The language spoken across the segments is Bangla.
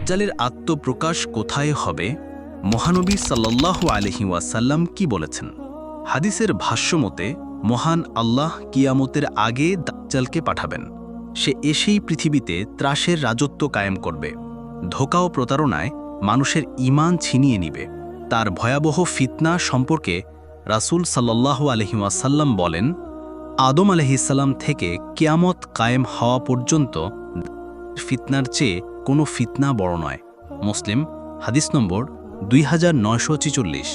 দাজ্জালের আত্মপ্রকাশ কোথায় হবে? মহানবী সাল্লাল্লাহু আলাইহি ওয়াসাল্লাম কি বলেছেন? হাদিসের ভাষ্যমতে মহান আল্লাহ কিয়ামতের আগে দাজ্জালকে পাঠাবেন। সে এসেই পৃথিবীতে ত্রাসের রাজত্ব কায়েম করবে। ধোঁকা ও প্রতারণায় মানুষের ঈমান ছিনিয়ে নিবে। তার ভয়াবহ ফিতনা সম্পর্কে রাসূল সাল্লাল্লাহু আলাইহি ওয়াসাল্লাম বলেন, আদম আলাইহিসসালাম থেকে কিয়ামত কায়েম হওয়া পর্যন্ত ফিতনার চেয়ে কোনো ফিতনা বড় নয়। মুসলিম হাদিস নম্বর 2946।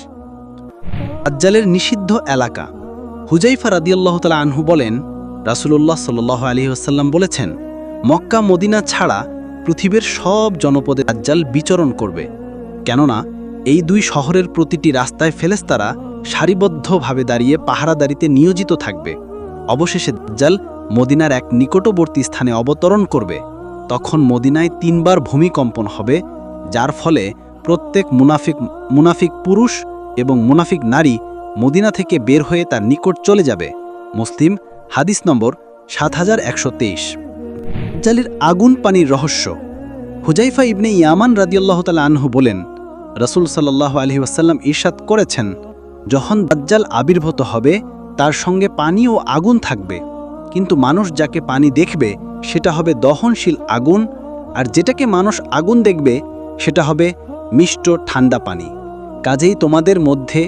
দাজ্জালের নিষিদ্ধ এলাকা। হুযাইফা রাদিয়াল্লাহু তাআলা আনহু বলেন, রাসূলুল্লাহ সাল্লাল্লাহু আলাইহি ওয়াসাল্লাম বলেছেন, মক্কা মদিনা ছাড়া পৃথিবীর সব জনপদে দাজ্জাল বিচরণ করবে। কেননা এই দুই শহরের প্রতিটি রাস্তায় ফেরেশতারা সারিবদ্ধভাবে দাঁড়িয়ে পাহারাদারিতে নিয়োজিত থাকবে। অবশেষে দাজ্জাল মদিনার এক নিকটবর্তী স্থানে অবতরণ করবে। তখন মদিনায় 3 বার ভূমিকম্পন হবে, যার ফলে প্রত্যেক মুনাফিক পুরুষ এবং মুনাফিক নারী মদিনা থেকে বের হয়ে তার নিকট চলে যাবে। মুসলিম হাদিস নম্বর 7123। দাজ্জালের আগুন পানির রহস্য। হুযাইফা ইবনে ইয়ামান রাদিয়াল্লাহু তাআলা আনহু বলেন, রাসূল সাল্লাল্লাহু আলাইহি ওয়াসাল্লাম ইরশাদ করেছেন, যখন দাজ্জাল আবির্ভূত হবে তার সঙ্গে পানি ও আগুন থাকবে, কিন্তু মানুষ যাকে পানি দেখবে সেটা হবে দহনশীল আগুন, আর যেটাকে মানুষ আগুন দেখবে সেটা হবে মিষ্ট ঠান্ডা পানি। কাজেই তোমাদের মধ্যে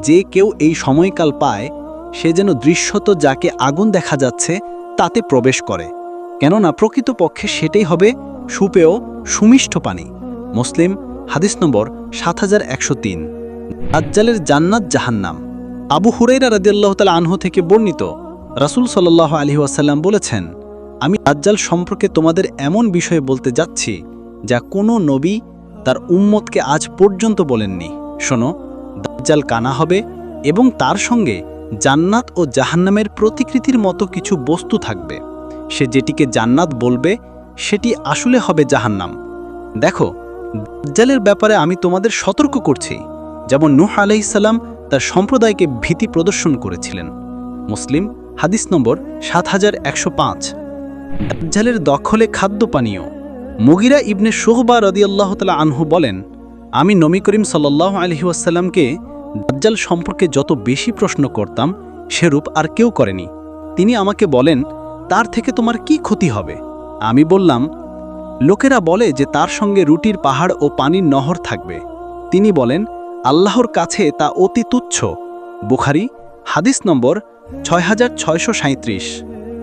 যে কেউ এই সময়কাল পায় সে যেন দৃশ্যত যাকে আগুন দেখা যাচ্ছে তাতে প্রবেশ করে, কেননা প্রকৃতপক্ষে সেটাই হবে সুপেয় সুমিষ্ট পানি। মুসলিম হাদিস নম্বর 7103। দাজ্জালের জান্নাত জাহান্নাম। আবু হুরায়রা রাদিয়াল্লাহু তাআলা আনহু থেকে বর্ণিত, রাসূল সাল্লাল্লাহু আলাইহি ওয়াসাল্লাম বলেছেন, আমি দাজ্জাল সম্পর্কে তোমাদের এমন বিষয়ে বলতে যাচ্ছি যা কোনো নবী তার উম্মতকে আজ পর্যন্ত বলেননি। শোনো, দাজ্জাল কানা হবে এবং তার সঙ্গে জান্নাত ও জাহান্নামের প্রতিকৃতির মতো কিছু বস্তু থাকবে। সে যেটিকে জান্নাত বলবে সেটি আসলে হবে জাহান্নাম। দেখো, দাজ্জালের ব্যাপারে আমি তোমাদের সতর্ক করছি, যেমন নূহ আলাইহিস সালাম তার সম্প্রদায়কে ভীতি প্রদর্শন করেছিলেন। মুসলিম হাদিস নম্বর 7105। দাজ্জালের দখলে খাদ্য পানীয়। মুগিরা ইবনে শুহবা রাদিয়াল্লাহু তাআলা আনহু বলেন, আমি নবী করিম সাল্লাল্লাহু আলাইহি ওয়াসাল্লামকে দাজ্জাল সম্পর্কে যত বেশি প্রশ্ন করতাম সেরূপ আর কেউ করেনি। তিনি আমাকে বলেন, তার থেকে তোমার কি ক্ষতি হবে? আমি বললাম, লোকেরা বলে যে তার সঙ্গে রুটির পাহাড় ও পানির নহর থাকবে। তিনি বলেন, আল্লাহর কাছে তা অতি তুচ্ছ। বুখারী হাদিস নম্বর 6637।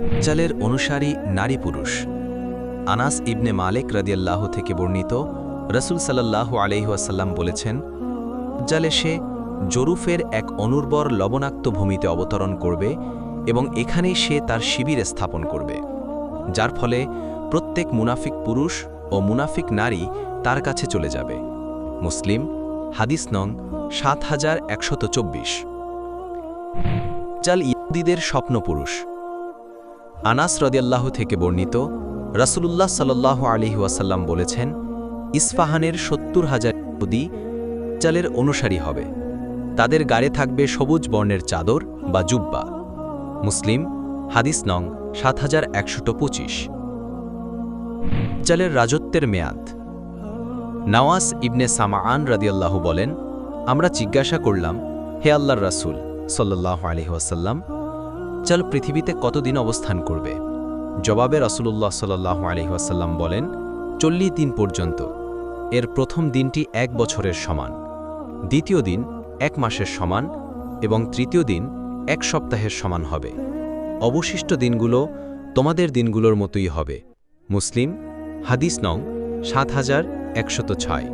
দাজ্জালের অনুসারী নারী পুরুষ। আনাস ইবনে মালিক রাদিয়াল্লাহু থেকে বর্ণিত, রাসূল সাল্লাল্লাহু আলাইহি ওয়াসাল্লাম বলেছেন, দাজ্জাল এসে জরুফের এক অনুর্বর লবণাক্ত ভূমিতে অবতরণ করবে এবং এখানেই সে তার শিবির স্থাপন করবে, যার ফলে প্রত্যেক মুনাফিক পুরুষ ও মুনাফিক নারী তার কাছে চলে যাবে। মুসলিম হাদিস নং 7124। দাজ্জাল ইহুদীদের স্বপ্নপুরুষ। আনাস রাদিয়াল্লাহু থেকে বর্ণিত, রাসূলুল্লাহ সাল্লাল্লাহু আলাইহি ওয়াসাল্লাম বলেছেন, ইসফাহানের 70,000 ইহুদী দাজ্জালের অনুসারী হবে। তাদের গায়ে থাকবে সবুজ বর্ণের চাদর বা জুব্বা। মুসলিম হাদিস নং 7125। দাজ্জালের রাজত্বের মেয়াদ। নাওয়াস ইবনে সামাআন রাদিয়াল্লাহু বলেন, আমরা জিজ্ঞাসা করলাম, হে আল্লাহর রাসূল সাল্লাল্লাহু আলাইহি ওয়াসাল্লাম, দাজ্জাল পৃথিবীতে কতদিন অবস্থান করবে? জবাবে রাসূলুল্লাহ সাল্লাল্লাহু আলাইহি ওয়াসাল্লাম বলেন, 40 দিন পর্যন্ত। এর প্রথম দিনটি 1 বছরের সমান, দ্বিতীয় দিন 1 মাসের সমান এবং তৃতীয় দিন 1 সপ্তাহের সমান হবে। অবশিষ্ট দিনগুলো তোমাদের দিনগুলোর মতোই হবে। মুসলিম হাদিস নং 7106।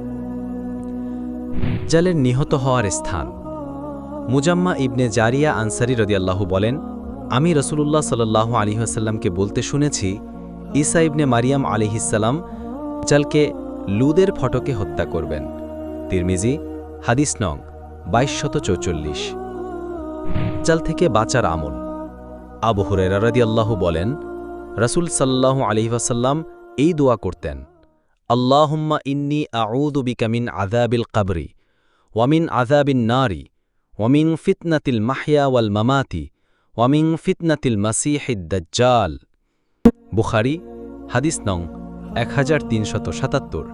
দাজ্জালের নিহত হওয়ার স্থান। মুজাম্মা ইবনে জারিয়া আনসারী রাদিয়াল্লাহু বলেন, আমি রাসূলুল্লাহ সাল্লাল্লাহু আলাইহি ওয়াসাল্লামকে বলতে শুনেছি, ঈসা ইবনে মারিয়াম আলাইহিস সালাম দাজ্জালকে লুদের ফটকে হত্যা করবেন। তিরমিজি হাদিস নং 2244। দাজ্জাল থেকে বাঁচার আমল। আবু হুরায়রা রাদিয়াল্লাহু বলেন, রাসূল সাল্লাল্লাহু আলাইহি ওয়াসাল্লাম এই দোয়া করতেন, আল্লাহুম্মা ইন্নী আউযু বিকা মিন আযাবিল কবরি ওয়া মিন আযাবিন নারি ওয়া মিন ফিতনাতিল মাহইয়া ওয়াল মামাতি ওয়া মিন ফিতনাতিল মাসীহিদ দাজ্জাল। বুখারী হাদিস নং 1377।